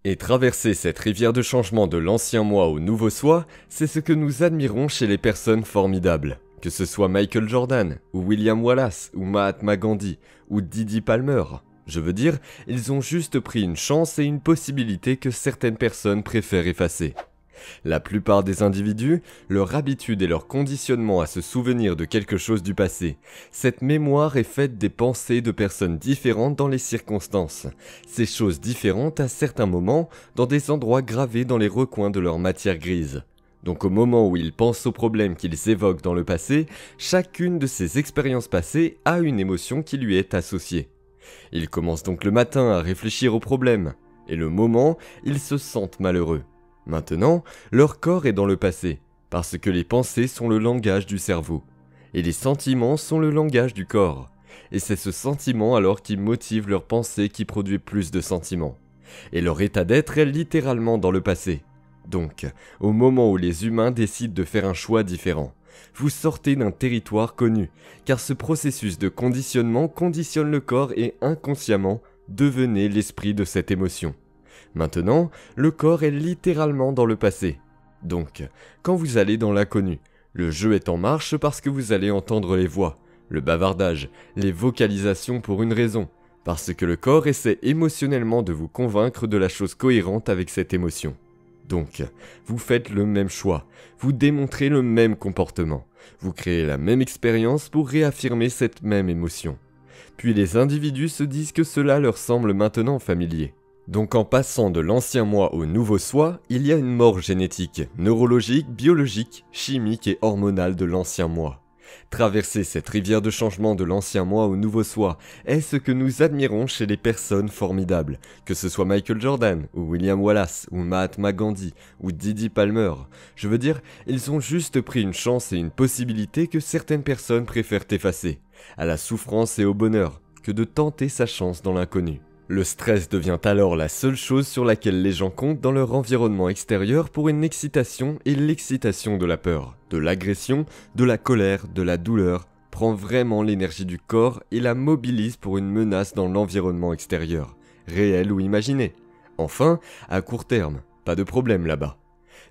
Et traverser cette rivière de changement de l'ancien moi au nouveau soi, c'est ce que nous admirons chez les personnes formidables. Que ce soit Michael Jordan, ou William Wallace, ou Mahatma Gandhi, ou Didi Palmer. Je veux dire, ils ont juste pris une chance et une possibilité que certaines personnes préfèrent effacer. La plupart des individus, leur habitude et leur conditionnement à se souvenir de quelque chose du passé. Cette mémoire est faite des pensées de personnes différentes dans les circonstances. Ces choses différentes à certains moments, dans des endroits gravés dans les recoins de leur matière grise. Donc au moment où ils pensent aux problèmes qu'ils évoquent dans le passé, chacune de ces expériences passées a une émotion qui lui est associée. Ils commencent donc le matin à réfléchir aux problèmes, et le moment, ils se sentent malheureux. Maintenant, leur corps est dans le passé, parce que les pensées sont le langage du cerveau, et les sentiments sont le langage du corps. Et c'est ce sentiment alors qui motive leur pensée qui produit plus de sentiments. Et leur état d'être est littéralement dans le passé. Donc, au moment où les humains décident de faire un choix différent, vous sortez d'un territoire connu, car ce processus de conditionnement conditionne le corps et inconsciemment devenez l'esprit de cette émotion. Maintenant, le corps est littéralement dans le passé. Donc, quand vous allez dans l'inconnu, le jeu est en marche parce que vous allez entendre les voix, le bavardage, les vocalisations pour une raison, parce que le corps essaie émotionnellement de vous convaincre de la chose cohérente avec cette émotion. Donc, vous faites le même choix, vous démontrez le même comportement, vous créez la même expérience pour réaffirmer cette même émotion. Puis les individus se disent que cela leur semble maintenant familier. Donc en passant de l'ancien moi au nouveau soi, il y a une mort génétique, neurologique, biologique, chimique et hormonale de l'ancien moi. Traverser cette rivière de changement de l'ancien moi au nouveau soi est ce que nous admirons chez les personnes formidables, que ce soit Michael Jordan, ou William Wallace, ou Mahatma Gandhi, ou Didi Palmer. Je veux dire, ils ont juste pris une chance et une possibilité que certaines personnes préfèrent effacer, à la souffrance et au bonheur, que de tenter sa chance dans l'inconnu. Le stress devient alors la seule chose sur laquelle les gens comptent dans leur environnement extérieur pour une excitation et l'excitation de la peur, de l'agression, de la colère, de la douleur, prend vraiment l'énergie du corps et la mobilise pour une menace dans l'environnement extérieur, réel ou imaginé. Enfin, à court terme, pas de problème là-bas.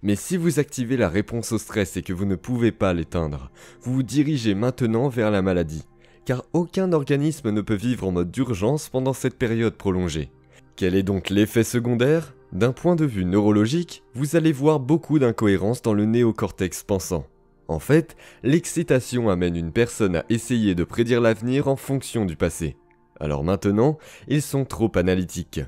Mais si vous activez la réponse au stress et que vous ne pouvez pas l'éteindre, vous vous dirigez maintenant vers la maladie. Car aucun organisme ne peut vivre en mode d'urgence pendant cette période prolongée. Quel est donc l'effet secondaire ? D'un point de vue neurologique, vous allez voir beaucoup d'incohérences dans le néocortex pensant. En fait, l'excitation amène une personne à essayer de prédire l'avenir en fonction du passé. Alors maintenant, ils sont trop analytiques.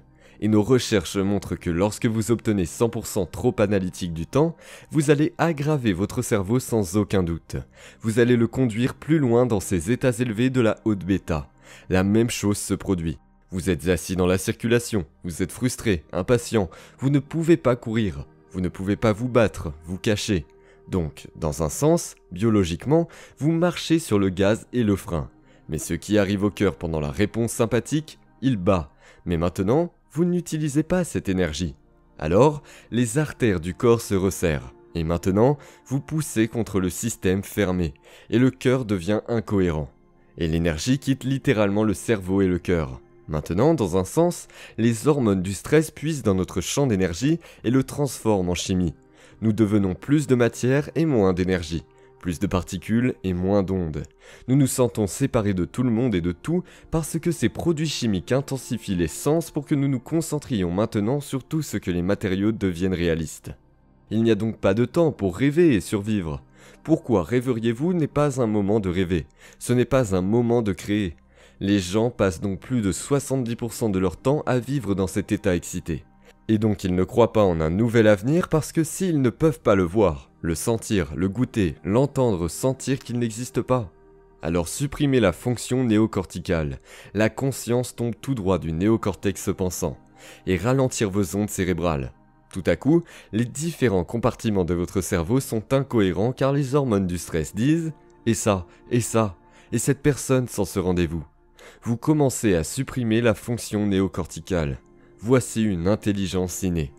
Et nos recherches montrent que lorsque vous obtenez 100% trop analytique du temps, vous allez aggraver votre cerveau sans aucun doute. Vous allez le conduire plus loin dans ces états élevés de la haute bêta. La même chose se produit. Vous êtes assis dans la circulation, vous êtes frustré, impatient, vous ne pouvez pas courir, vous ne pouvez pas vous battre, vous cacher. Donc, dans un sens, biologiquement, vous marchez sur le gaz et le frein. Mais ce qui arrive au cœur pendant la réponse sympathique, il bat. Mais maintenant, vous n'utilisez pas cette énergie. Alors, les artères du corps se resserrent. Et maintenant, vous poussez contre le système fermé. Et le cœur devient incohérent. Et l'énergie quitte littéralement le cerveau et le cœur. Maintenant, dans un sens, les hormones du stress puisent dans notre champ d'énergie et le transforment en chimie. Nous devenons plus de matière et moins d'énergie. Plus de particules et moins d'ondes. Nous nous sentons séparés de tout le monde et de tout parce que ces produits chimiques intensifient les sens pour que nous nous concentrions maintenant sur tout ce que les matériaux deviennent réalistes. Il n'y a donc pas de temps pour rêver et survivre. Pourquoi rêveriez-vous n'est pas un moment de rêver, ce n'est pas un moment de créer. Les gens passent donc plus de 70% de leur temps à vivre dans cet état excité. Et donc ils ne croient pas en un nouvel avenir parce que s'ils ne peuvent pas le voir, le sentir, le goûter, l'entendre, sentir qu'il n'existe pas. Alors supprimez la fonction néocorticale, la conscience tombe tout droit du néocortex pensant, et ralentir vos ondes cérébrales. Tout à coup, les différents compartiments de votre cerveau sont incohérents car les hormones du stress disent « et ça, et cette personne sans ce rendez-vous ». Vous commencez à supprimer la fonction néocorticale. Voici une intelligence innée.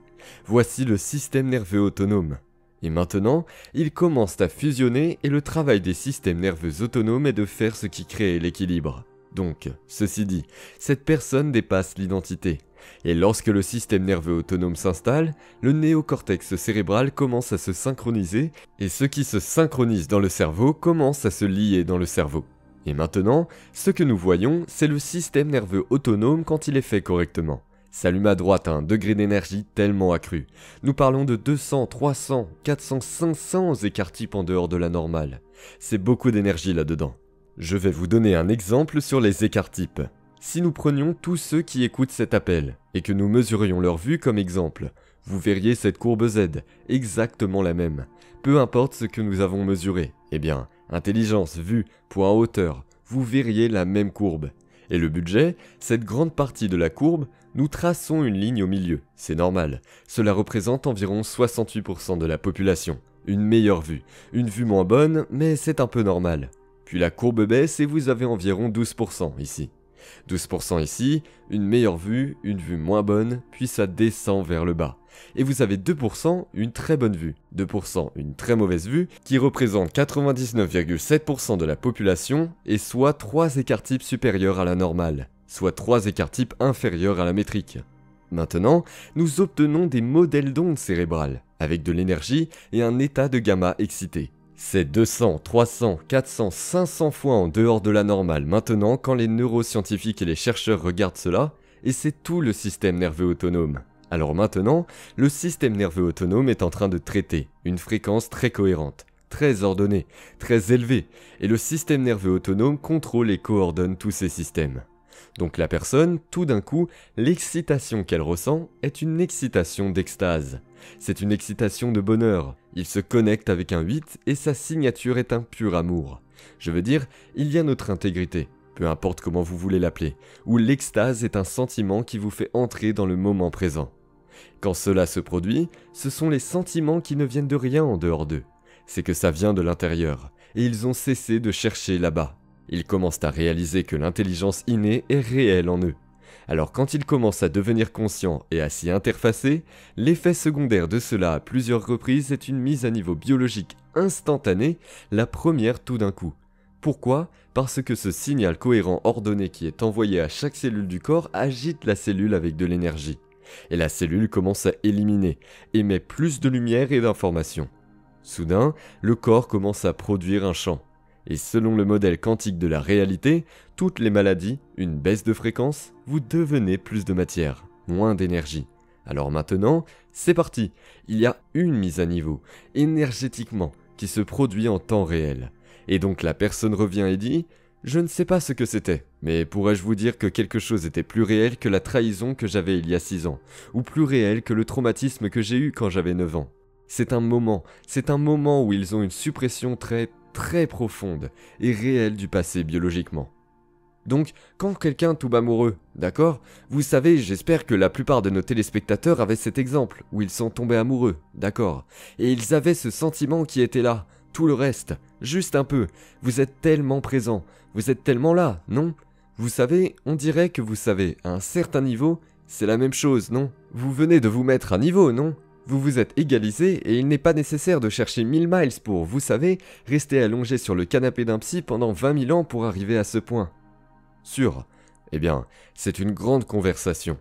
Voici le système nerveux autonome. Et maintenant, ils commencent à fusionner et le travail des systèmes nerveux autonomes est de faire ce qui crée l'équilibre. Donc, ceci dit, cette personne dépasse l'identité. Et lorsque le système nerveux autonome s'installe, le néocortex cérébral commence à se synchroniser, et ce qui se synchronise dans le cerveau commence à se lier dans le cerveau. Et maintenant, ce que nous voyons, c'est le système nerveux autonome quand il est fait correctement. S'allume à droite à un degré d'énergie tellement accru. Nous parlons de 200, 300, 400, 500 écart-types en dehors de la normale. C'est beaucoup d'énergie là-dedans. Je vais vous donner un exemple sur les écart-types. Si nous prenions tous ceux qui écoutent cet appel, et que nous mesurions leur vue comme exemple, vous verriez cette courbe Z, exactement la même. Peu importe ce que nous avons mesuré, eh bien, intelligence, vue, point hauteur, vous verriez la même courbe. Et le budget, cette grande partie de la courbe, nous traçons une ligne au milieu, c'est normal. Cela représente environ 68% de la population. Une meilleure vue, une vue moins bonne, mais c'est un peu normal. Puis la courbe baisse et vous avez environ 12% ici. 12% ici, une meilleure vue, une vue moins bonne, puis ça descend vers le bas. Et vous avez 2%, une très bonne vue, 2%, une très mauvaise vue, qui représente 99,7% de la population, et soit 3 écart-types supérieurs à la normale, soit 3 écart-types inférieurs à la métrique. Maintenant, nous obtenons des modèles d'ondes cérébrales, avec de l'énergie et un état de gamma excité. C'est 200, 300, 400, 500 fois en dehors de la normale maintenant quand les neuroscientifiques et les chercheurs regardent cela, et c'est tout le système nerveux autonome. Alors maintenant, le système nerveux autonome est en train de traiter une fréquence très cohérente, très ordonnée, très élevée, et le système nerveux autonome contrôle et coordonne tous ces systèmes. Donc la personne, tout d'un coup, l'excitation qu'elle ressent est une excitation d'extase. C'est une excitation de bonheur. Il se connecte avec un 8 et sa signature est un pur amour. Je veux dire, il y a notre intégrité, peu importe comment vous voulez l'appeler, où l'extase est un sentiment qui vous fait entrer dans le moment présent. Quand cela se produit, ce sont les sentiments qui ne viennent de rien en dehors d'eux. C'est que ça vient de l'intérieur, et ils ont cessé de chercher là-bas. Ils commencent à réaliser que l'intelligence innée est réelle en eux. Alors quand ils commencent à devenir conscients et à s'y interfacer, l'effet secondaire de cela à plusieurs reprises est une mise à niveau biologique instantanée, la première tout d'un coup. Pourquoi ? Parce que ce signal cohérent ordonné qui est envoyé à chaque cellule du corps agite la cellule avec de l'énergie. Et la cellule commence à éliminer, émet plus de lumière et d'informations. Soudain, le corps commence à produire un champ. Et selon le modèle quantique de la réalité, toutes les maladies, une baisse de fréquence, vous devenez plus de matière, moins d'énergie. Alors maintenant, c'est parti, il y a une mise à niveau, énergétiquement, qui se produit en temps réel. Et donc la personne revient et dit « Je ne sais pas ce que c'était, mais pourrais-je vous dire que quelque chose était plus réel que la trahison que j'avais il y a 6 ans, ou plus réel que le traumatisme que j'ai eu quand j'avais 9 ans. C'est un moment où ils ont une suppression très profonde et réelle du passé biologiquement. Donc, quand quelqu'un tombe amoureux, d'accord ? Vous savez, j'espère que la plupart de nos téléspectateurs avaient cet exemple, où ils sont tombés amoureux, d'accord ? Et ils avaient ce sentiment qui était là, tout le reste, juste un peu. Vous êtes tellement présent, vous êtes tellement là, non ? Vous savez, on dirait que vous savez, à un certain niveau, c'est la même chose, non ? Vous venez de vous mettre à niveau, non ? Vous vous êtes égalisé et il n'est pas nécessaire de chercher 1000 miles pour, vous savez, rester allongé sur le canapé d'un psy pendant 20 000 ans pour arriver à ce point. Sûr ? Eh bien, c'est une grande conversation.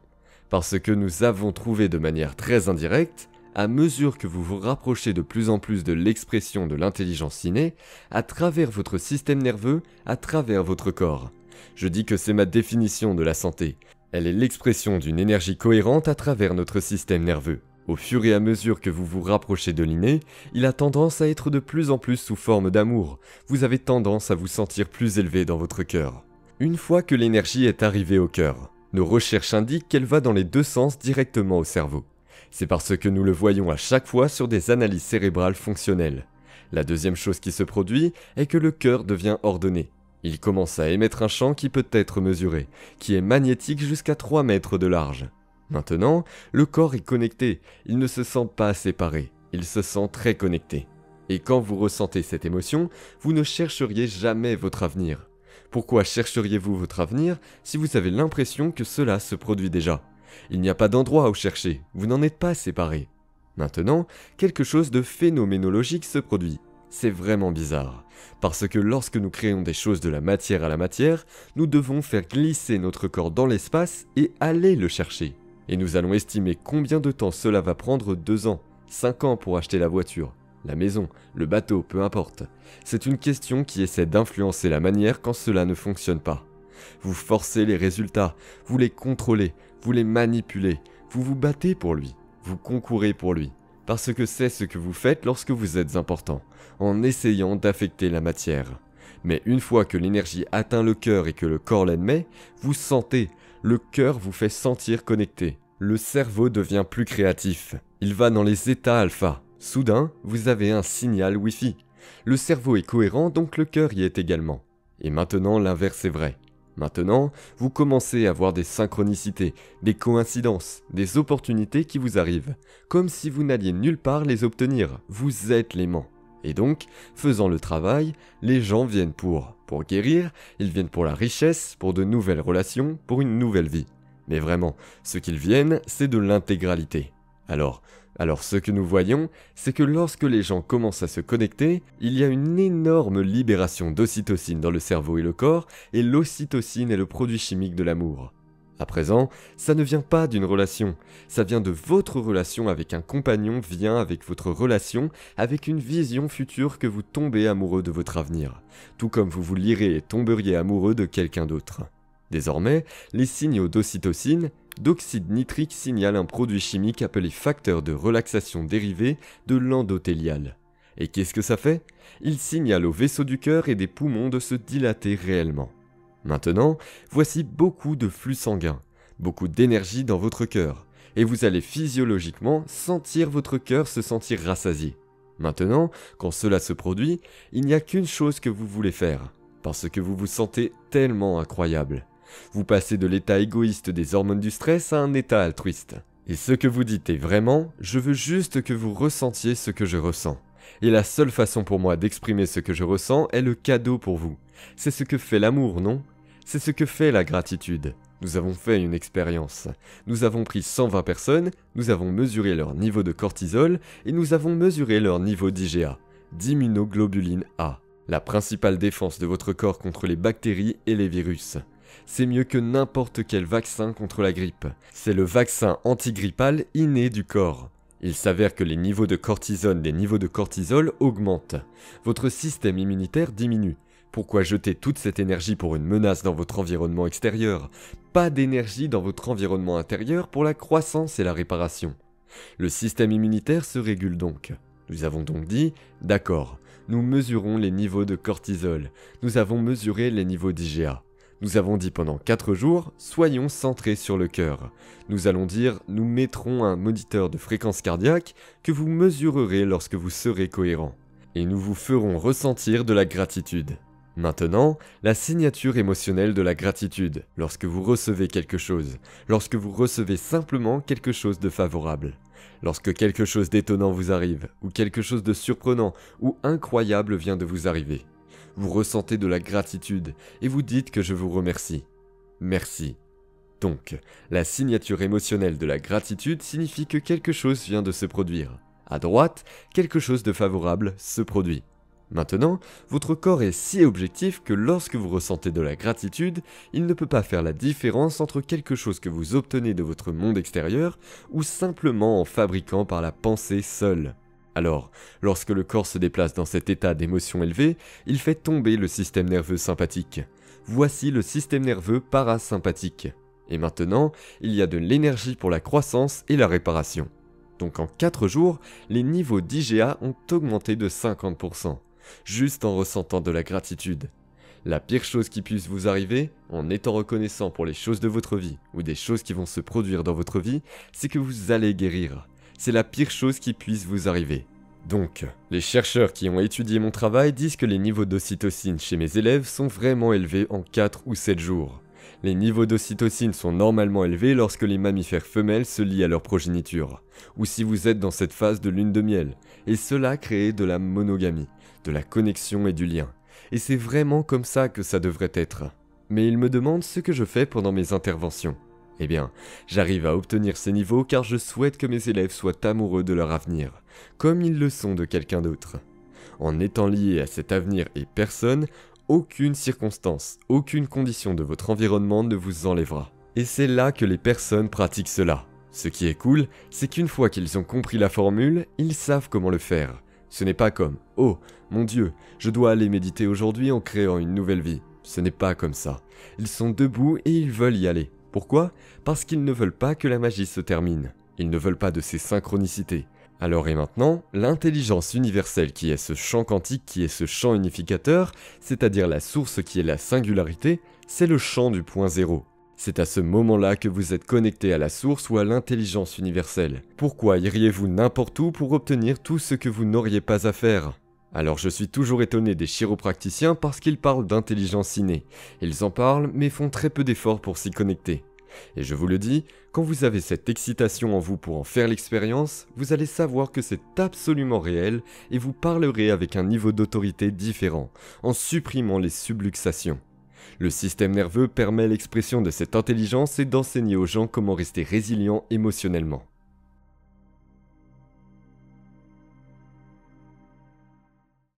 Parce que nous avons trouvé de manière très indirecte, à mesure que vous vous rapprochez de plus en plus de l'expression de l'intelligence innée, à travers votre système nerveux, à travers votre corps. Je dis que c'est ma définition de la santé. Elle est l'expression d'une énergie cohérente à travers notre système nerveux. Au fur et à mesure que vous vous rapprochez de l'inné, il a tendance à être de plus en plus sous forme d'amour. Vous avez tendance à vous sentir plus élevé dans votre cœur. Une fois que l'énergie est arrivée au cœur, nos recherches indiquent qu'elle va dans les deux sens directement au cerveau. C'est parce que nous le voyons à chaque fois sur des analyses cérébrales fonctionnelles. La deuxième chose qui se produit est que le cœur devient ordonné. Il commence à émettre un champ qui peut être mesuré, qui est magnétique jusqu'à 3 mètres de large. Maintenant, le corps est connecté, il ne se sent pas séparé, il se sent très connecté. Et quand vous ressentez cette émotion, vous ne chercheriez jamais votre avenir. Pourquoi chercheriez-vous votre avenir si vous avez l'impression que cela se produit déjà ? Il n'y a pas d'endroit où chercher, vous n'en êtes pas séparé. Maintenant, quelque chose de phénoménologique se produit. C'est vraiment bizarre, parce que lorsque nous créons des choses de la matière à la matière, nous devons faire glisser notre corps dans l'espace et aller le chercher. Et nous allons estimer combien de temps cela va prendre 2 ans, 5 ans pour acheter la voiture, la maison, le bateau, peu importe. C'est une question qui essaie d'influencer la manière quand cela ne fonctionne pas. Vous forcez les résultats, vous les contrôlez, vous les manipulez, vous vous battez pour lui, vous concourez pour lui. Parce que c'est ce que vous faites lorsque vous êtes important, en essayant d'affecter la matière. Mais une fois que l'énergie atteint le cœur et que le corps l'admet, vous sentez, le cœur vous fait sentir connecté. Le cerveau devient plus créatif, il va dans les états alpha. Soudain, vous avez un signal Wi-Fi. Le cerveau est cohérent, donc le cœur y est également. Et maintenant, l'inverse est vrai. Maintenant, vous commencez à voir des synchronicités, des coïncidences, des opportunités qui vous arrivent, comme si vous n'alliez nulle part les obtenir, vous êtes l'aimant. Et donc, faisant le travail, les gens viennent pour guérir, ils viennent pour la richesse, pour de nouvelles relations, pour une nouvelle vie. Mais vraiment, ce qu'ils viennent, c'est de l'intégralité. Alors ce que nous voyons, c'est que lorsque les gens commencent à se connecter, il y a une énorme libération d'ocytocine dans le cerveau et le corps, et l'ocytocine est le produit chimique de l'amour. À présent, ça ne vient pas d'une relation, ça vient de votre relation avec un compagnon, vient avec votre relation, avec une vision future que vous tombez amoureux de votre avenir, tout comme vous vous lirez et tomberiez amoureux de quelqu'un d'autre. Désormais, les signaux d'ocytocine, d'oxyde nitrique signalent un produit chimique appelé facteur de relaxation dérivé de l'endothélial. Et qu'est-ce que ça fait? Il signale aux vaisseaux du cœur et des poumons de se dilater réellement. Maintenant, voici beaucoup de flux sanguin, beaucoup d'énergie dans votre cœur, et vous allez physiologiquement sentir votre cœur se sentir rassasié. Maintenant, quand cela se produit, il n'y a qu'une chose que vous voulez faire, parce que vous vous sentez tellement incroyable. Vous passez de l'état égoïste des hormones du stress à un état altruiste. Et ce que vous dites est vraiment, je veux juste que vous ressentiez ce que je ressens. Et la seule façon pour moi d'exprimer ce que je ressens est le cadeau pour vous. C'est ce que fait l'amour, non? C'est ce que fait la gratitude. Nous avons fait une expérience. Nous avons pris 120 personnes, nous avons mesuré leur niveau de cortisol et nous avons mesuré leur niveau d'IgA, d'immunoglobuline A, la principale défense de votre corps contre les bactéries et les virus. C'est mieux que n'importe quel vaccin contre la grippe. C'est le vaccin antigrippal inné du corps. Il s'avère que les niveaux de cortisone des niveaux de cortisol augmentent. Votre système immunitaire diminue. Pourquoi jeter toute cette énergie pour une menace dans votre environnement extérieur? Pas d'énergie dans votre environnement intérieur pour la croissance et la réparation. Le système immunitaire se régule donc. Nous avons donc dit, d'accord, nous mesurons les niveaux de cortisol. Nous avons mesuré les niveaux d'IgA. Nous avons dit pendant 4 jours, soyons centrés sur le cœur. Nous allons dire, nous mettrons un moniteur de fréquence cardiaque que vous mesurerez lorsque vous serez cohérent. Et nous vous ferons ressentir de la gratitude. Maintenant, la signature émotionnelle de la gratitude, lorsque vous recevez quelque chose, lorsque vous recevez simplement quelque chose de favorable, lorsque quelque chose d'étonnant vous arrive, ou quelque chose de surprenant ou incroyable vient de vous arriver. Vous ressentez de la gratitude et vous dites que je vous remercie. Merci. Donc, la signature émotionnelle de la gratitude signifie que quelque chose vient de se produire. À droite, quelque chose de favorable se produit. Maintenant, votre corps est si objectif que lorsque vous ressentez de la gratitude, il ne peut pas faire la différence entre quelque chose que vous obtenez de votre monde extérieur ou simplement en fabriquant par la pensée seule. Alors, lorsque le corps se déplace dans cet état d'émotion élevée, il fait tomber le système nerveux sympathique. Voici le système nerveux parasympathique. Et maintenant, il y a de l'énergie pour la croissance et la réparation. Donc en 4 jours, les niveaux d'IgA ont augmenté de 50%, juste en ressentant de la gratitude. La pire chose qui puisse vous arriver, en étant reconnaissant pour les choses de votre vie, ou des choses qui vont se produire dans votre vie, c'est que vous allez guérir. C'est la pire chose qui puisse vous arriver. Donc, les chercheurs qui ont étudié mon travail disent que les niveaux d'ocytocine chez mes élèves sont vraiment élevés en 4 ou 7 jours. Les niveaux d'ocytocine sont normalement élevés lorsque les mammifères femelles se lient à leur progéniture, ou si vous êtes dans cette phase de lune de miel, et cela crée de la monogamie, de la connexion et du lien. Et c'est vraiment comme ça que ça devrait être. Mais ils me demandent ce que je fais pendant mes interventions. Eh bien, j'arrive à obtenir ces niveaux car je souhaite que mes élèves soient amoureux de leur avenir, comme ils le sont de quelqu'un d'autre. En étant liés à cet avenir et personne, aucune circonstance, aucune condition de votre environnement ne vous enlèvera. Et c'est là que les personnes pratiquent cela. Ce qui est cool, c'est qu'une fois qu'ils ont compris la formule, ils savent comment le faire. Ce n'est pas comme « Oh, mon Dieu, je dois aller méditer aujourd'hui en créant une nouvelle vie ». Ce n'est pas comme ça. Ils sont debout et ils veulent y aller. Pourquoi ? Parce qu'ils ne veulent pas que la magie se termine. Ils ne veulent pas de ces synchronicités. Alors et maintenant, l'intelligence universelle qui est ce champ quantique, qui est ce champ unificateur, c'est-à-dire la source qui est la singularité, c'est le champ du point zéro. C'est à ce moment-là que vous êtes connecté à la source ou à l'intelligence universelle. Pourquoi iriez-vous n'importe où pour obtenir tout ce que vous n'auriez pas à faire ? Alors je suis toujours étonné des chiropracticiens parce qu'ils parlent d'intelligence innée. Ils en parlent mais font très peu d'efforts pour s'y connecter. Et je vous le dis, quand vous avez cette excitation en vous pour en faire l'expérience, vous allez savoir que c'est absolument réel et vous parlerez avec un niveau d'autorité différent, en supprimant les subluxations. Le système nerveux permet l'expression de cette intelligence et d'enseigner aux gens comment rester résilients émotionnellement.